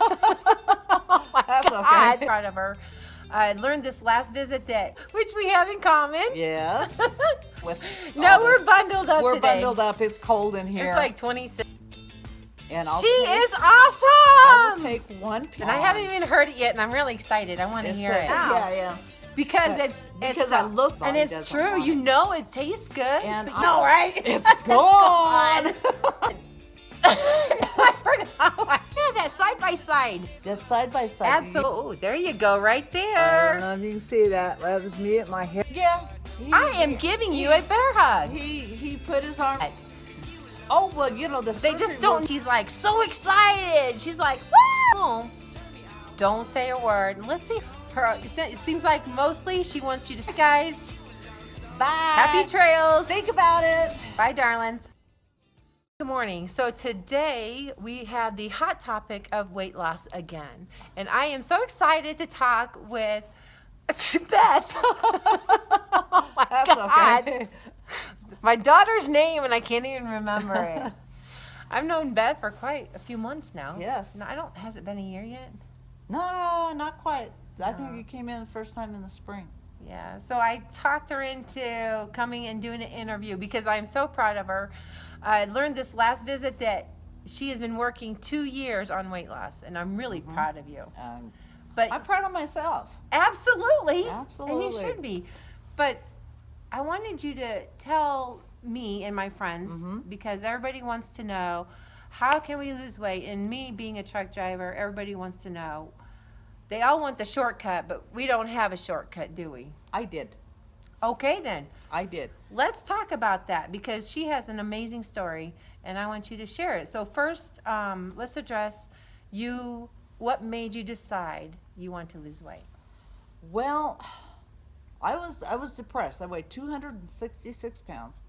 Oh my That's God. okay. Proud of her. I learned this last visit that, which we have in common. Yes. No, we're bundled up We're today. bundled up. It's cold in here. It's like 26. And She is is awesome. I will take one piece. And I haven't even heard it yet, and I'm really excited. I want to hear it. Yeah. Because Because I look, and it's true. You know it tastes good. And but you know, right? It's gone. I forgot. Yeah, that side by side. That's side by side. Absolutely. There you go, right I there. don't know if you can see that. That was me at my hair. Yeah. I am giving you a bear hug. He put his arm. Oh well, you know the. They just surgery don't. was- She's like so excited. She's like, woo! Don't say a word. And let's see. It seems like mostly she wants you to say, guys, Bye. happy trails. Think about it. Bye, darlings. Good morning. So today we have the hot topic of weight loss again. And I am so excited to talk with Beth. Oh my That's God. okay. My daughter's name, and I can't even remember it. I've known Beth for quite a few months now. Yes. No, has it been a year yet? No, not quite. I think you came in the first time in the spring. Yeah. So I talked her into coming and doing an interview because I am so proud of her. I learned this last visit that she has been working 2 years on weight loss, and I'm really proud of you. But I'm proud of myself. absolutely. Absolutely. And you should be. But I wanted you to tell me and my friends, because everybody wants to know, how can we lose weight? And me being a truck driver, everybody wants to know. They all want the shortcut, but we don't have a shortcut, do we? I did. Okay, then. I did. Let's talk about that because she has an amazing story, and I want you to share it. So first, let's address you. What made you decide you want to lose weight? Well, I was depressed. I weighed 266 pounds,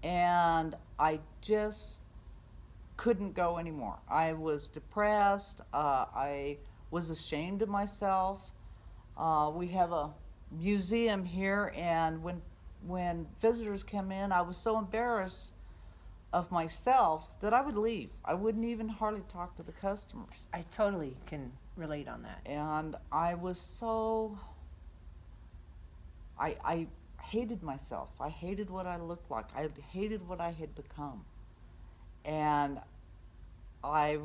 and I just couldn't go anymore. I was depressed. I was ashamed of myself. We have a museum here, and when visitors come in, I was so embarrassed of myself that I would leave. I wouldn't even hardly talk to the customers. I totally can relate on that. And I was so, I hated myself. I hated what I looked like. I hated what I had become. And I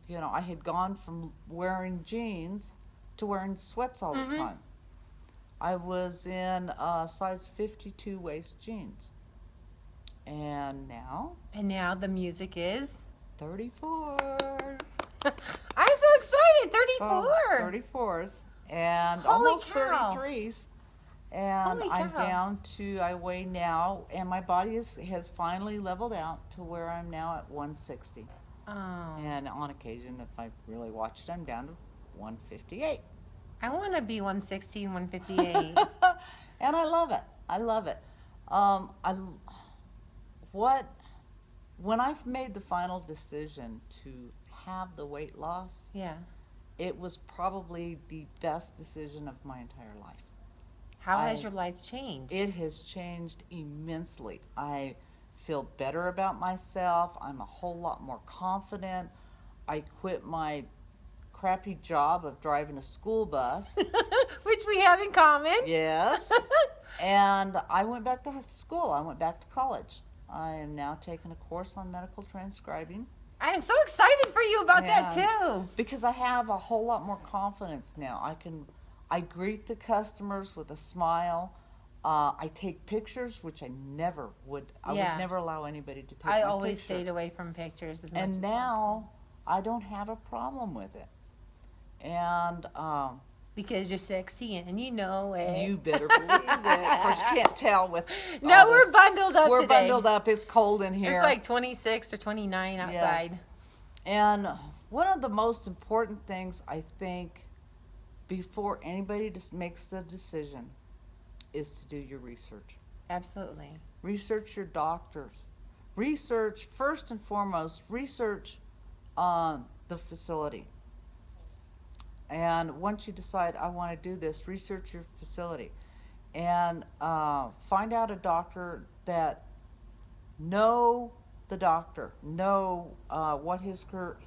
had gone from wearing jeans to wearing sweats all the time. I was in size 52 waist jeans. And now? And now the music is? 34. I'm so excited! 34! So, 34s. And Holy almost cow. 33s. And Holy I'm cow. down to, I weigh now, and my body has finally leveled out to where I'm now at 160. Oh. And on occasion, if I really watch it, I'm down to 158. I want to be 116, 158. And I love it. I love it. When I've made the final decision to have the weight loss, Yeah. it was probably the best decision of my entire life. How has your life changed? It has changed immensely. I feel better about myself. I'm a whole lot more confident. I quit my crappy job of driving a school bus. Which we have in common. Yes. And I went back to school. I went back to college. I am now taking a course on medical transcribing. I am so excited for you about that Yeah. too. Because I have a whole lot more confidence now. I greet the customers with a smile. I take pictures, which I never would. I Yeah. would never allow anybody to take I my always picture. stayed away from pictures as much And as now I don't have a problem with it. And because you're sexy and you know it. you better believe it. Of course, you can't tell with. No, all we're this. bundled up We're today. bundled up. It's cold in here. It's like 26 or 29 outside. Yes. And one of the most important things I think before anybody just makes the decision is to do your research. Absolutely. Research your doctors. Research, first and foremost, research the facility. And once you decide, I want to do this, research your facility. And find out a doctor that know the doctor, know what his or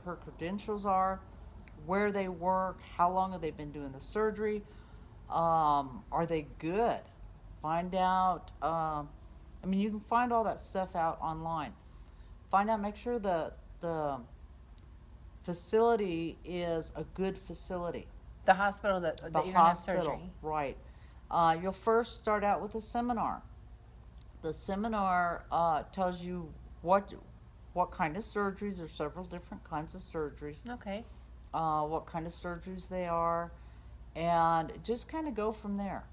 her credentials are, where they work, how long have they been doing the surgery, are they good? Find out, you can find all that stuff out online. Find out, make sure the facility is a good facility. The hospital that The you're going to have hospital, surgery. right. You'll first start out with a seminar. The seminar tells you what kind of surgeries. There's several different kinds of surgeries. Okay. What kind of surgeries they are, and just kind of go from there.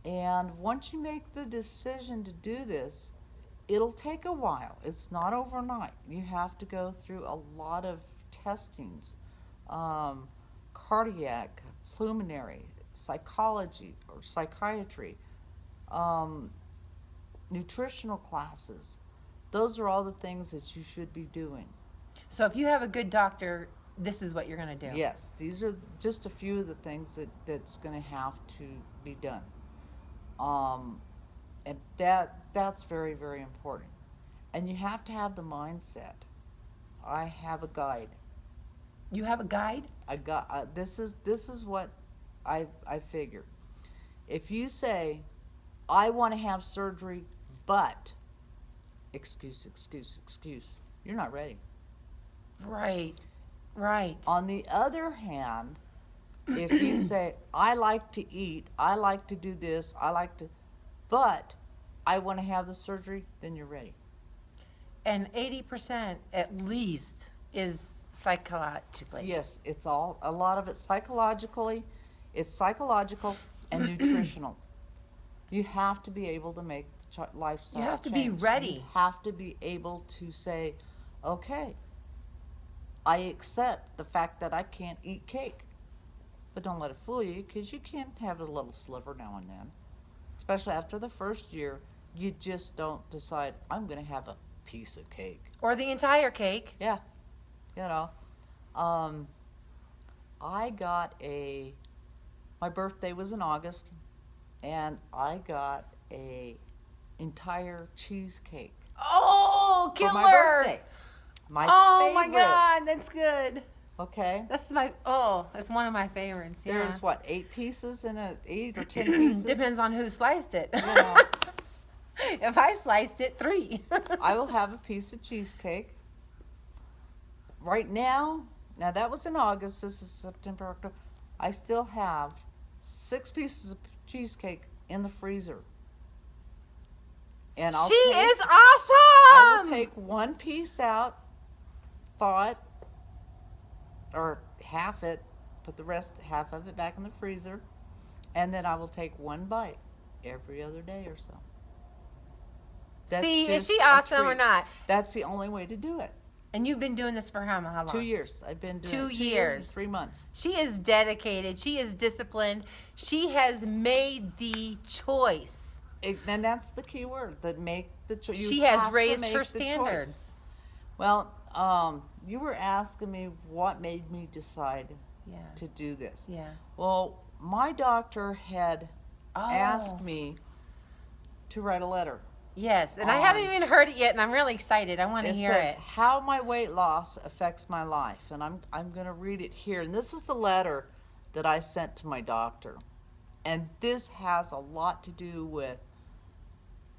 And once you make the decision to do this, it'll take a while. It's not overnight. You have to go through a lot of testings, cardiac, pulmonary, psychology or psychiatry, nutritional classes. Those are all the things that you should be doing. So if you have a good doctor, this is what you're going to do. Yes, these are just a few of the things that's going to have to be done. And that's very, very important. And you have to have the mindset. I have a guide. You have a guide? This is what I figured. If you say, I want to have surgery, but excuse, you're not ready. Right. On the other hand, if you say, I like to eat, I like to do this, but I want to have the surgery, then you're ready. And 80% at least is psychologically. Yes, a lot of it psychologically. It's psychological and nutritional. You have to be able to make the lifestyle You have to change. be ready. You have to be able to say, okay, I accept the fact that I can't eat cake. But don't let it fool you, because you can't have a little sliver now and then. Especially after the first year, you just don't decide, I'm going to have a piece of cake. Or the entire cake. Yeah. My birthday was in August, and I got a entire cheesecake Oh, killer! for my birthday. My my favorite. God, that's good. Okay. That's one of my favorites. Yeah. There's 8 pieces in 8 or 10 pieces? Depends on who sliced it. Yeah. If I sliced it, 3. I will have a piece of cheesecake. Right now that was in August, this is September, October. I still have 6 pieces of cheesecake in the freezer. And She is awesome! I will take 1 piece out, thaw it, or half it, put the half of it back in the freezer, and then I will take 1 bite every other day or so. See, is just she a awesome or treat. not? That's the only way to do it. And you've been doing this for how long? 2 years. I've been doing 2 it 2 years. years and 3 months. She is dedicated. She is disciplined. She has made the choice. And that's the key word, that make the choice. She has raised her standards. Well, you were asking me what made me decide to do this. Yeah. Well, my doctor had asked me to write a letter. Yes, and I haven't even heard it yet, and I'm really excited. I want to hear It says, it. how my weight loss affects my life. And I'm going to read it here. And this is the letter that I sent to my doctor. And this has a lot to do with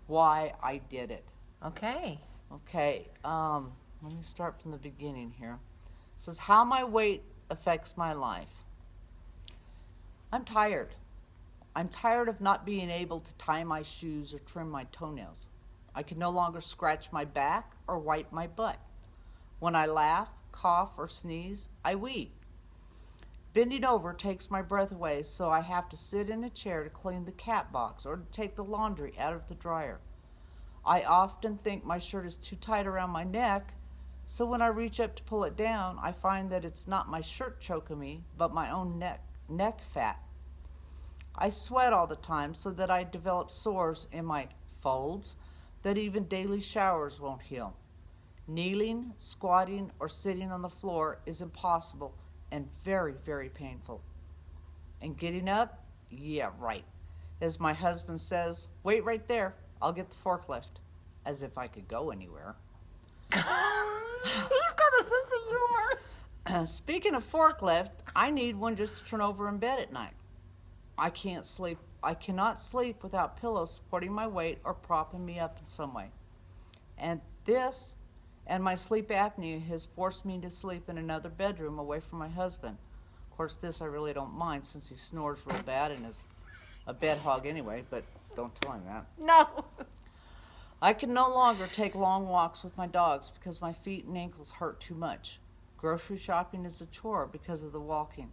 why I did it. Okay. Okay, let me start from the beginning here. It says, how my weight affects my life. I'm tired. I'm tired of not being able to tie my shoes or trim my toenails. I can no longer scratch my back or wipe my butt. When I laugh, cough, or sneeze, I wee. Bending over takes my breath away, so I have to sit in a chair to clean the cat box or to take the laundry out of the dryer. I often think my shirt is too tight around my neck, so when I reach up to pull it down, I find that it's not my shirt choking me, but my own neck fat. I sweat all the time so that I develop sores in my folds that even daily showers won't heal. Kneeling, squatting, or sitting on the floor is impossible and very, very painful. And getting up? Yeah, right. As my husband says, wait right there, I'll get the forklift. As if I could go anywhere. He's got a sense of humor. Speaking of forklift, I need one just to turn over in bed at night. I can't sleep. I cannot sleep without pillows supporting my weight or propping me up in some way. And this and my sleep apnea has forced me to sleep in another bedroom away from my husband. Of course, this I really don't mind since he snores real bad and is a bed hog anyway, but don't tell him that. No. I can no longer take long walks with my dogs because my feet and ankles hurt too much. Grocery shopping is a chore because of the walking.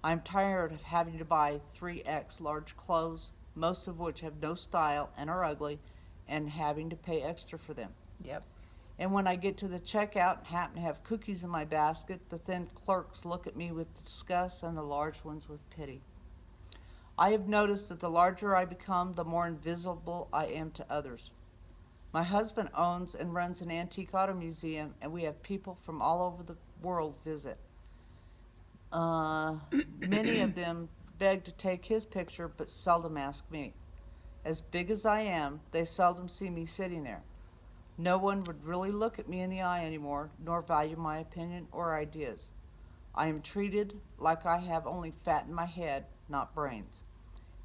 I'm tired of having to buy 3X large clothes, most of which have no style and are ugly, and having to pay extra for them. Yep. And when I get to the checkout and happen to have cookies in my basket, the thin clerks look at me with disgust and the large ones with pity. I have noticed that the larger I become, the more invisible I am to others. My husband owns and runs an antique auto museum, and we have people from all over the world visit. Many of them beg to take his picture, but seldom ask me. As big as I am, they seldom see me sitting there. No one would really look at me in the eye anymore, nor value my opinion or ideas. I am treated like I have only fat in my head, not brains.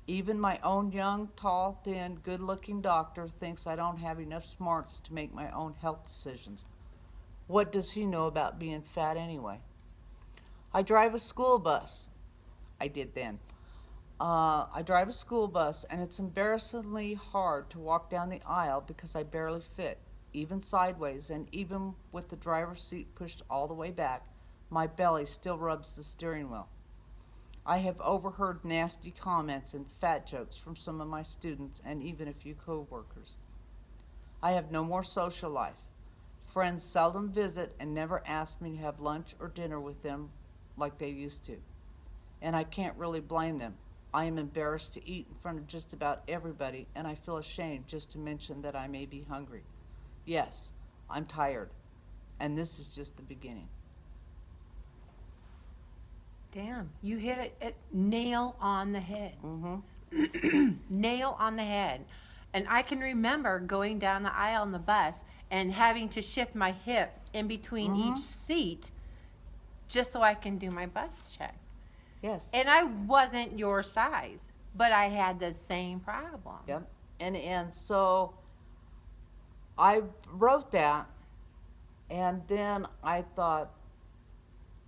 Even my own young, tall, thin, good-looking doctor thinks I don't have enough smarts to make my own health decisions. What does he know about being fat anyway? I drive a school bus. I did then. I drive a school bus, and it's embarrassingly hard to walk down the aisle because I barely fit, even sideways, and even with the driver's seat pushed all the way back, my belly still rubs the steering wheel. I have overheard nasty comments and fat jokes from some of my students and even a few co-workers. I have no more social life. Friends seldom visit and never ask me to have lunch or dinner with them like they used to. And I can't really blame them. I am embarrassed to eat in front of just about everybody, and I feel ashamed just to mention that I may be hungry. Yes, I'm tired, and this is just the beginning. Damn, you hit it nail on the head. Mm-hmm. Nail on the head. And I can remember going down the aisle on the bus and having to shift my hip in between each seat just so I can do my bus check. Yes. And I wasn't your size, but I had the same problem. Yep. And so I wrote that, and then I thought,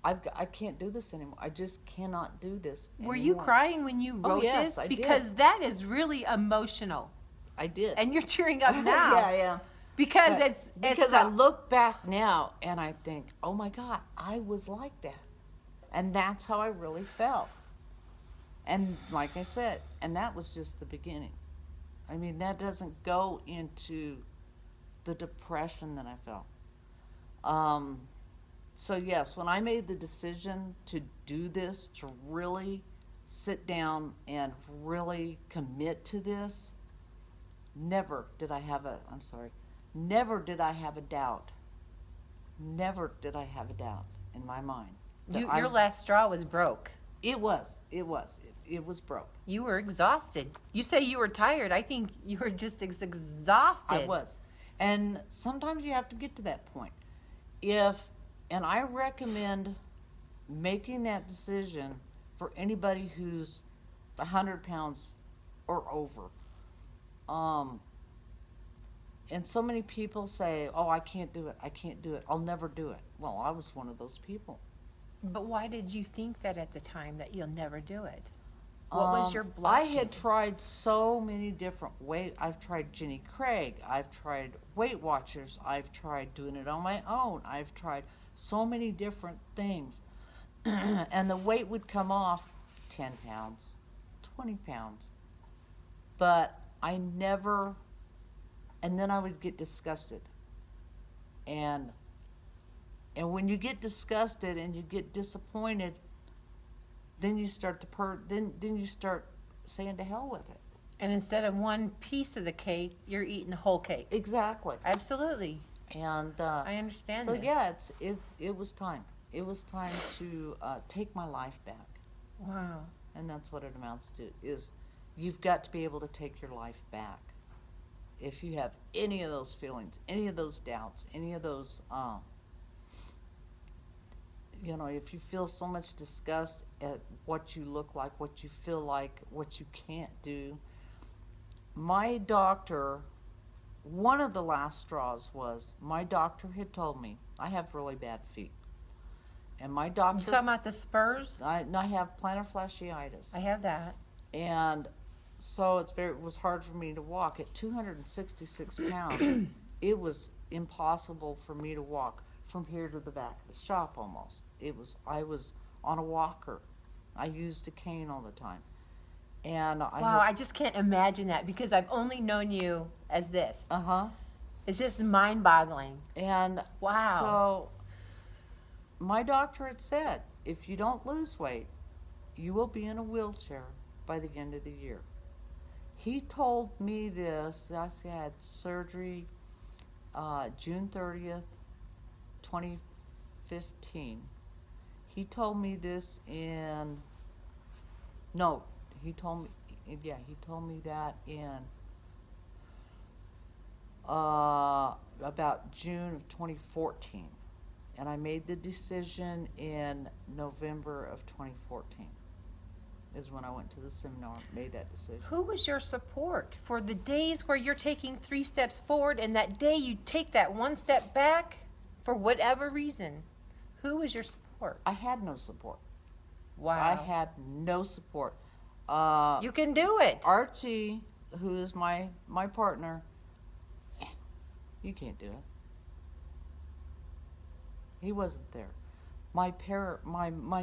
I can't do this anymore. I just cannot do this anymore. Were you crying when you wrote yes, this? I Because did. that is really emotional. I did. And you're tearing up now. Yeah. Because Because I look back now and I think, oh my God, I was like that. And that's how I really felt. And like I said, and that was just the beginning. I mean, that doesn't go into the depression that I felt. So yes, when I made the decision to do this, to really sit down and really commit to this, never did I have a doubt. Never did I have a doubt in my mind. your last straw was broke. It was broke. You were exhausted. You say you were tired. I think you were just exhausted. I was. And sometimes you have to get to that point. And I recommend making that decision for anybody who's 100 pounds or over. And so many people say, oh, I can't do it, I'll never do it. Well, I was one of those people. But why did you think that at the time that you'll never do it? What was your block? I had tried so many different I've tried Jenny Craig, I've tried Weight Watchers, I've tried doing it on my own, I've tried so many different things. And the weight would come off 10 pounds, 20 pounds. But I never, and then I would get disgusted. And when you get disgusted and you get disappointed, then you start to then you start saying to hell with it. And instead of one piece of the cake, you're eating the whole cake. Exactly. Absolutely. And I understand so this. yeah, it was time. It was time to take my life back. Wow. And that's what it amounts to, is you've got to be able to take your life back. If you have any of those feelings, any of those doubts, any of those you know, if you feel so much disgust at what you look like, what you feel like, what you can't do, my doctor, one of the last straws was my doctor had told me I have really bad feet. And my You doctor, talking about the spurs? I have plantar fasciitis. I have that. And so it was hard for me to walk. At 266 pounds, it was impossible for me to walk from here to the back of the shop almost. I was on a walker. I used a cane all the time. And Wow, I just can't imagine that because I've only known you as this. Uh-huh. It's just mind-boggling. And Wow. so my doctor had said, if you don't lose weight, you will be in a wheelchair by the end of the year. He told me this. I had surgery June 30th, 2015. He told me this in, no, he told me that in about June of 2014. And I made the decision in November of 2014 is when I went to the seminar, made that decision. Who was your support for the days where you're taking 3 steps forward and that day you take that 1 step back for whatever reason? Who was your support? I had no support. Wow. I had no support. You can do it. Archie, who is my partner, you can't do it. He wasn't there. My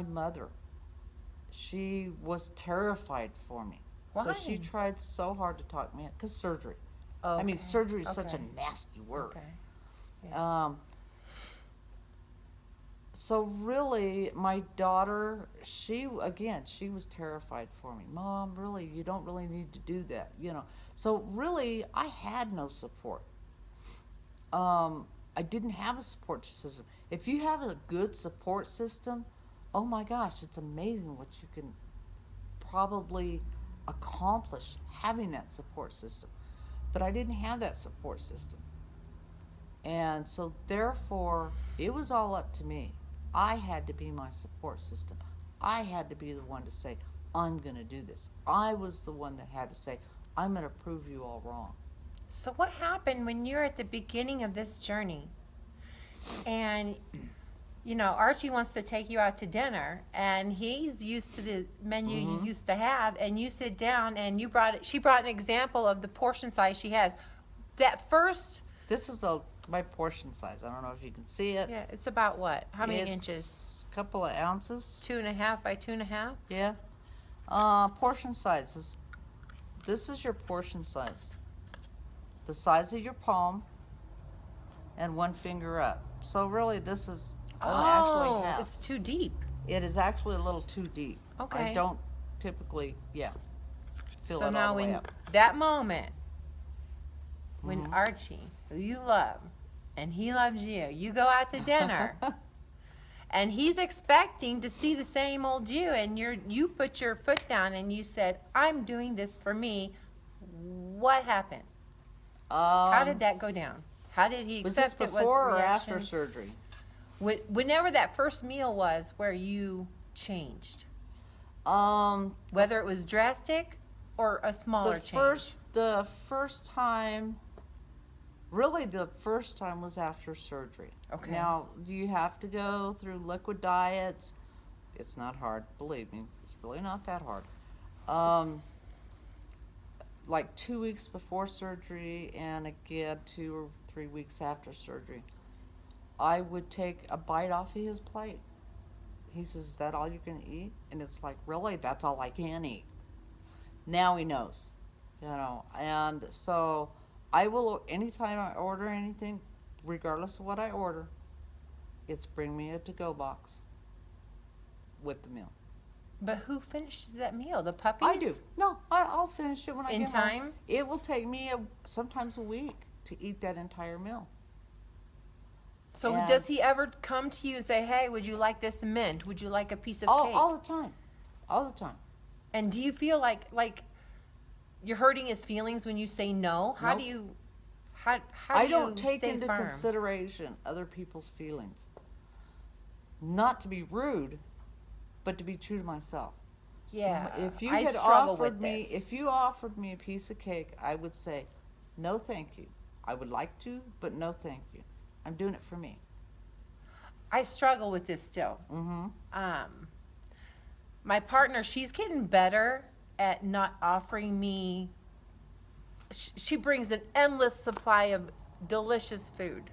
mother, she was terrified for me. Why? So she tried so hard to talk me out, because surgery. Okay. I mean, surgery is such a Okay. nasty word. Okay. Yeah. So really, my daughter, she was terrified for me. Mom, really, you don't really need to do that, you know. So really, I had no support. I didn't have a support system. If you have a good support system, oh my gosh, it's amazing what you can probably accomplish having that support system. But I didn't have that support system. And so therefore, it was all up to me. I had to be my support system. I had to be the one to say, I'm going to do this. I was the one that had to say, I'm going to prove you all wrong. So what happened when you're at the beginning of this journey and, you know, Archie wants to take you out to dinner and he's used to the menu you used to have, and you sit down and she brought an example of the portion size she has. That first, This is my portion size. I don't know if you can see it. yeah, it's about what? How many It's inches? a couple of ounces. 2.5 by 2.5? Yeah. Portion size this is your portion size. The size of your palm and 1 finger up. So really this is actually half. It's too deep. It is actually a little too deep. Okay. I don't typically, fill So it now all the way when up. that moment when Archie, who you love, and he loves you, you go out to dinner and he's expecting to see the same old you, and you put your foot down and you said, I'm doing this for me. What happened? How did that go down? How did he Was accept this it? before Was or the after reaction? surgery? Whenever that first meal was where you changed, Um, whether it was drastic or a smaller change. The first time, really the first time was after surgery. Okay. Now, you have to go through liquid diets. It's not hard, believe me. It's really not that hard. Like 2 weeks before surgery and again 2 or 3 weeks after surgery, I would take a bite off of his plate. He says, is that all you're going to eat? And it's like, really? That's all I can eat. Now he knows, you know. And so I will, anytime I order anything, regardless of what I order, it's bring me a to-go box with the meal. But who finishes that meal? The puppies? I do. No, I'll finish it when I In get home. time? It will take me sometimes a week to eat that entire meal. So And- does he ever come to you and say, hey, would you like this mint? Would you like a piece of cake? All the time. All the time. And do you feel like you're hurting his feelings when you say no? How Nope. do you how I do don't you take stay into firm? consideration other people's feelings. not to be rude, but to be true to myself. Yeah. If you I had struggle offered with me, this. if you offered me a piece of cake, I would say, no, thank you. I would like to, but no, thank you. I'm doing it for me. I struggle with this still. Mm-hmm. My partner, she's getting better at not offering me. She brings an endless supply of delicious food.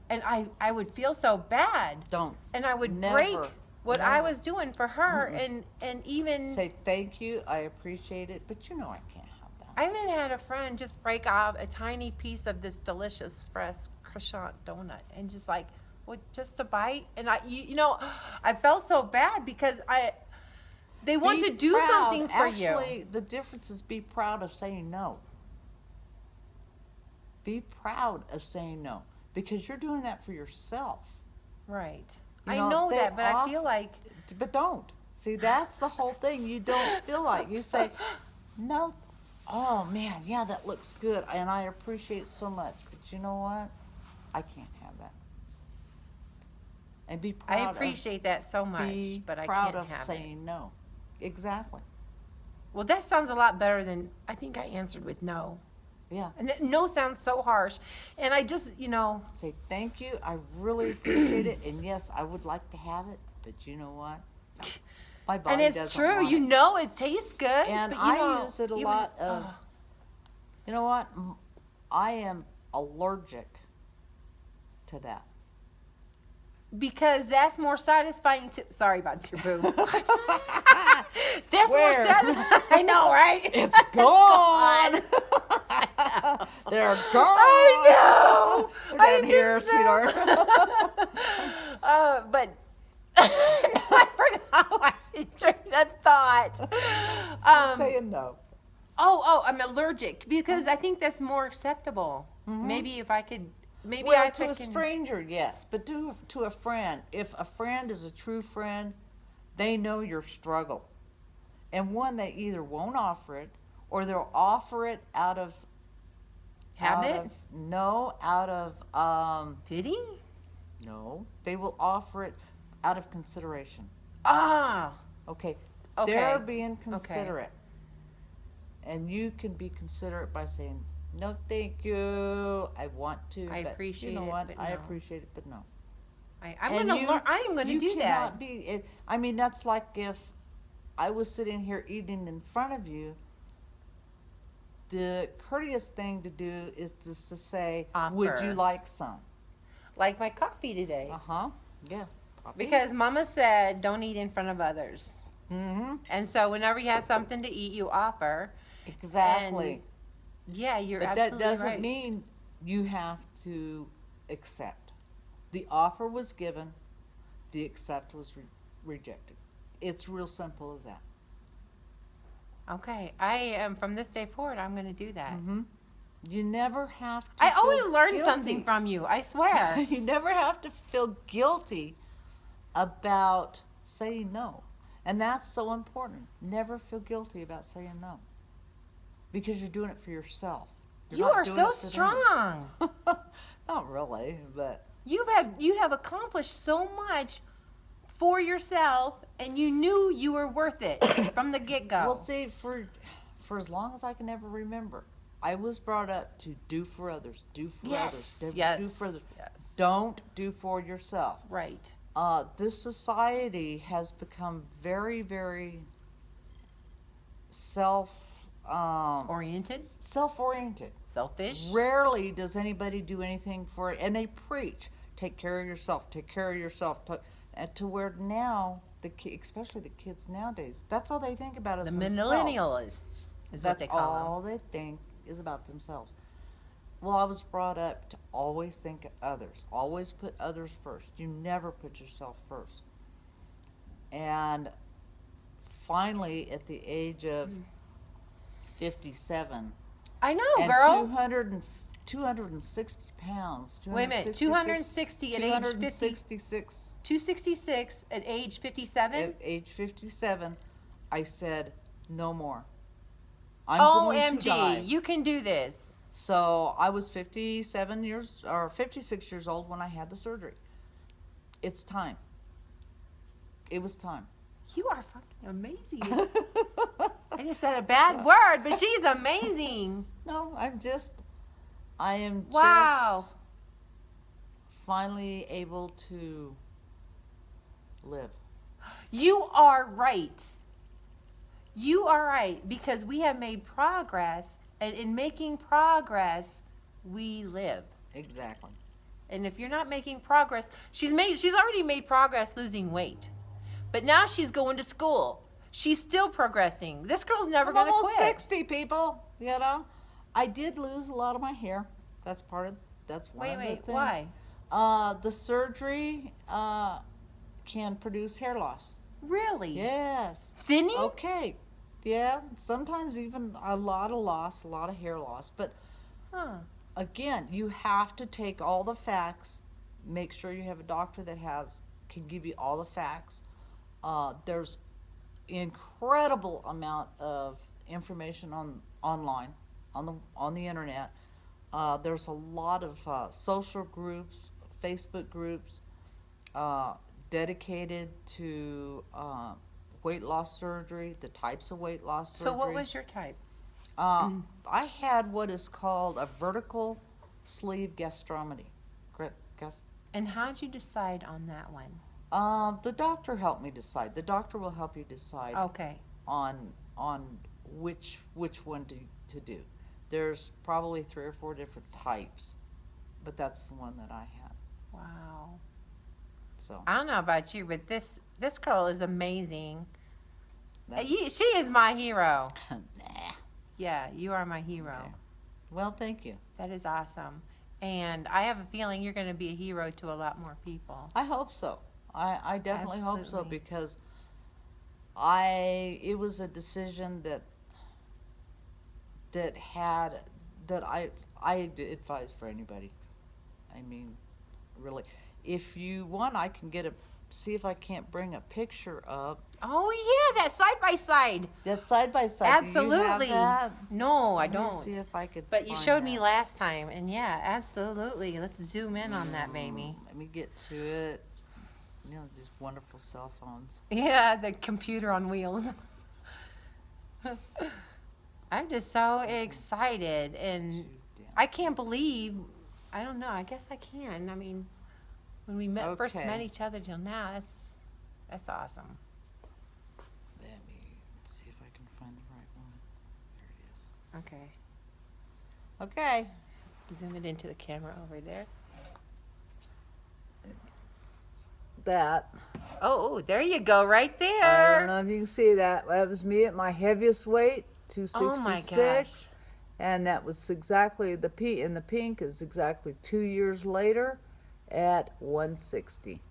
And I would feel so bad. Don't. And I would Never. break what I Never. was doing for her. Mm-mm. And even. Say thank you, I appreciate it, but you know I can't have that. I even had a friend just break off a tiny piece of this delicious fresh croissant donut and just like, what, just a bite? And I felt so bad because they want Be to do proud. something for you. Actually, the difference is be proud of saying no. Be proud of saying no because you're doing that for yourself. Right. You I know they that, but I feel like. But don't. See, that's the whole thing. You don't feel like. You say, no, oh man, yeah, that looks good, and I appreciate it so much. But you know what? I can't have that. And be proud I appreciate that so much, be but I proud can't of have it. saying no. Exactly. Well, that sounds a lot better than I think I answered with no. Yeah. And no sounds so harsh. And I just, Say thank you. I really appreciate it, and yes, I would like to have it. But you know what? My body and it's doesn't true. want You it. know it tastes good. And but I use it a lot of. You know what? I am allergic to that. Because that's more satisfying to. Sorry about your boob. That's more Where? satisfying. I know, right? It's gone. They're gone. I know. They're down here, miss them. sweetheart. But I forgot my train of thought. Saying no. I'm allergic because I think that's more acceptable. Mhm. Maybe if I could, maybe Well, I to a can. stranger, yes, but to a friend. If a friend is a true friend, they know your struggle, and one they either won't offer it or they'll offer it out of Habit? Out of Pity? no, they will offer it out of consideration. Ah. Okay, Okay. they're being considerate, and you can be considerate by saying, "No, thank you. I want to. I but appreciate you know it, what? but I no." appreciate it, but no." I'm And gonna you- learn. I am gonna you do cannot that. Be, I mean, that's like if I was sitting here eating in front of you. The courteous thing to do is just to say, "Would you Offer. like some?" Like my coffee today. Yeah. Because Mama said, don't eat in front of others. Mm-hmm. And so whenever you have something to eat, you offer. Exactly. Yeah, you're But that absolutely doesn't right. mean you have to accept. The offer was given, the accept was rejected. It's real simple as that. Okay, I am from this day forward. I'm going to do that. Mm-hmm. You never have to. I feel always learn guilty. something from you. I swear. You never have to feel guilty about saying no, and that's so important. Never feel guilty about saying no, because you're doing it for yourself. You're You not are doing so it for them. strong. Not really, but You have accomplished so much for yourself, and you knew you were worth it from the get-go. well, see, for as long as I can ever remember, I was brought up to do for others, do for Yes, others, yes, do for others. yes. Don't do for yourself. Right. This society has become very, very Oriented, self-oriented. selfish. Rarely does anybody do anything for it, and they preach, take care of yourself, take care of yourself, to where now, especially the kids nowadays, that's all they think about is The themselves. millennialists is what That's they call all they think is about themselves. Well, I was brought up to always think of others, always put others first. You never put yourself first. And finally, at the age of 57, I know, and girl. 260 pounds. Wait a minute, 260 at age 50. 266 266 at age 57? at age 57, I said, no more. I'm going to OMG, die. you can do this. So I was 56 years old when I had the surgery. it's time. It was time. You are fucking amazing. I just said a bad word, but she's amazing. No, I am Wow. just finally able to live. You are right. You are right, because we have made progress, and in making progress, we live. Exactly. And if you're not making progress, she's already made progress losing weight. But now she's going to school. She's still progressing. This girl's never going to almost quit. 60, people. You know, I did lose a lot of my hair. That's one of the things. Why? The surgery can produce hair loss. Really? Yes. Thinning? Okay. Yeah. Sometimes even a lot of hair loss. But again, you have to take all the facts. Make sure you have a doctor that can give you all the facts. There's incredible amount of information online on the internet. There's a lot of social groups, Facebook groups dedicated to weight loss surgery, the types of weight loss surgery. So what was your type? I had what is called a vertical sleeve gastrotomy. And how'd you decide on that one? The doctor helped me decide. The doctor will help you decide. Okay. On which one to do. There's probably 3 or 4 different types, but that's the one that I had. Wow. So I don't know about you, but this girl is amazing. That's- She is my hero. nah. Yeah, you are my hero. Okay. Well, thank you. That is awesome. And I have a feeling you're going to be a hero to a lot more people. I hope so. I definitely hope so, Absolutely. because it was a decision that I advise for anybody. I mean, really, if you want, I can see if I can't bring a picture of Oh yeah, that side by side. that side by side. Absolutely. Do you have that? No, I Let me don't. see if I could. But you find showed me that. last time, and yeah, absolutely. Let's zoom in on that, baby. Let me get to it. You know, these wonderful cell phones. Yeah, the computer on wheels. I'm just so excited, and I can't believe. I don't know. I guess I can. I mean, when we first Okay. met each other till now, that's awesome. Let me see if I can find the right one. There it is. Okay. Okay. Zoom it into the camera over there. That. Oh, there you go, right I there. don't know if you can see that. That was me at my heaviest weight, 266. Oh my gosh. And that was exactly the pink is exactly 2 years later at 160.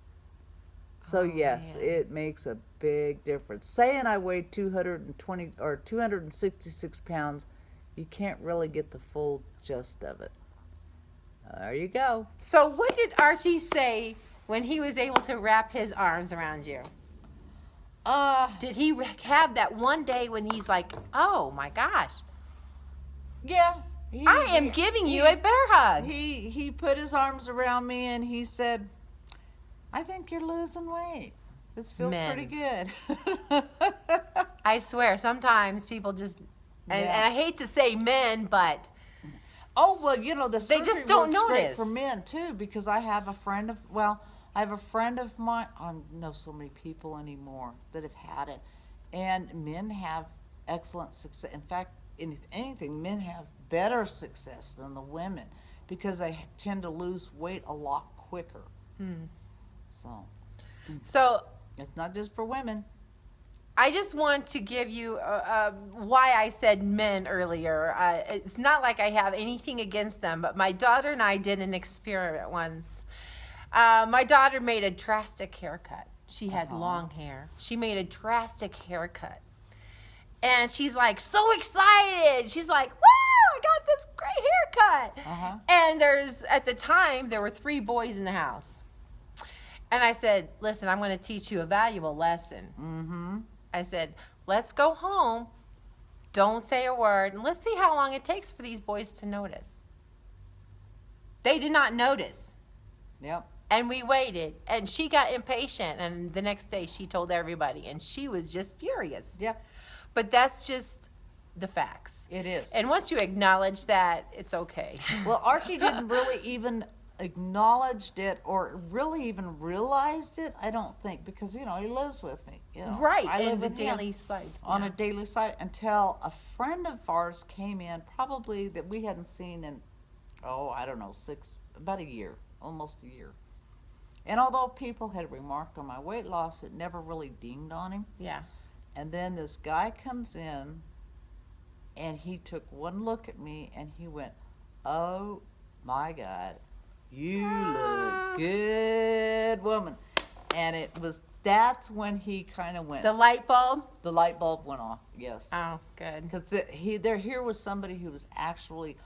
So Oh, yes, man. it makes a big difference. Saying I weighed 220 or 266 pounds, you can't really get the full gist of it. There you go. So what did Archie say when he was able to wrap his arms around you? Did he have that one day when he's like, oh my gosh, Yeah. I am giving you a bear hug? He put his arms around me and he said, I think you're losing weight. This feels Men. pretty good. I swear, sometimes people just, and Yeah. I hate to say men, but Oh, well, you know, the They surgery just don't works great notice. for men, too, because I have a friend of mine, I don't know so many people anymore that have had it, and men have excellent success. In fact, in anything, men have better success than the women because they tend to lose weight a lot quicker. So, it's not just for women. I just want to give you why I said men earlier. It's not like I have anything against them, but my daughter and I did an experiment once. My daughter made a drastic haircut. She had long hair. She made a drastic haircut. And she's like so excited. She's like, wow, I got this great haircut. And at the time, there were 3 boys in the house. And I said, listen, I'm going to teach you a valuable lesson. I said, let's go home, don't say a word, and let's see how long it takes for these boys to notice. They did not notice. Yep. And we waited, and she got impatient, and the next day she told everybody, and she was just furious. Yep. But that's just the facts. It is. And once you acknowledge that, it's okay. Well, Archie didn't really even acknowledged it or really even realized it, I don't think, because, you know, he lives with me. You know, Right, I live in the with him daily life. on yeah. a daily site until a friend of ours came in, probably that we hadn't seen in, I don't know, about a year, almost a year. And although people had remarked on my weight loss, it never really dinged on him. Yeah. And then this guy comes in, and he took one look at me, and he went, "Oh my God, you look good, woman." And that's when he kind of went. The light bulb? The light bulb went off, yes. Oh, good. Because here was somebody who was actually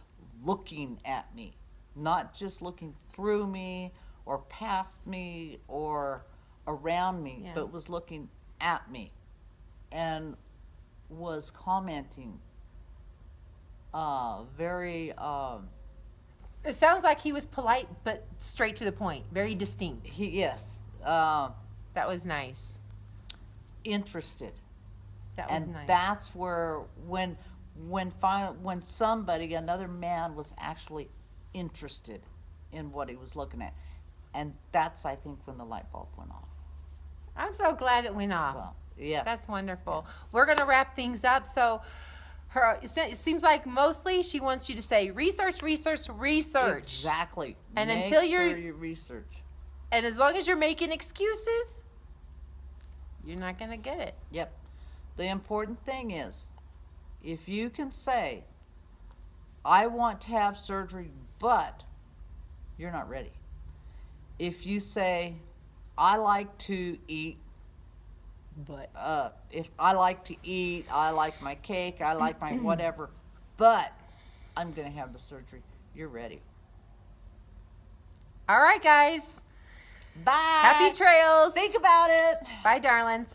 looking at me, not just looking through me or past me or around me, Yeah. but was looking at me and was commenting very It sounds like he was polite, but straight to the point. Very distinct. That was nice. Interested. That was And nice. that's where when somebody, another man, was actually interested in what he was looking at, and that's, I think, when the light bulb went off. I'm so glad it went off. So, yeah. That's wonderful. We're going to wrap things up. So it seems like mostly she wants you to say research, research, research. Exactly. And Make until sure you research. And as long as you're making excuses, you're not going to get it. Yep. The important thing is, if you can say, "I want to have surgery, but," you're not ready. If you say, "I like to eat," But if I like to eat, I like my cake, I like my whatever, but I'm going to have the surgery, you're ready. all right, guys. Bye. Happy trails. Think about it. Bye, darlings.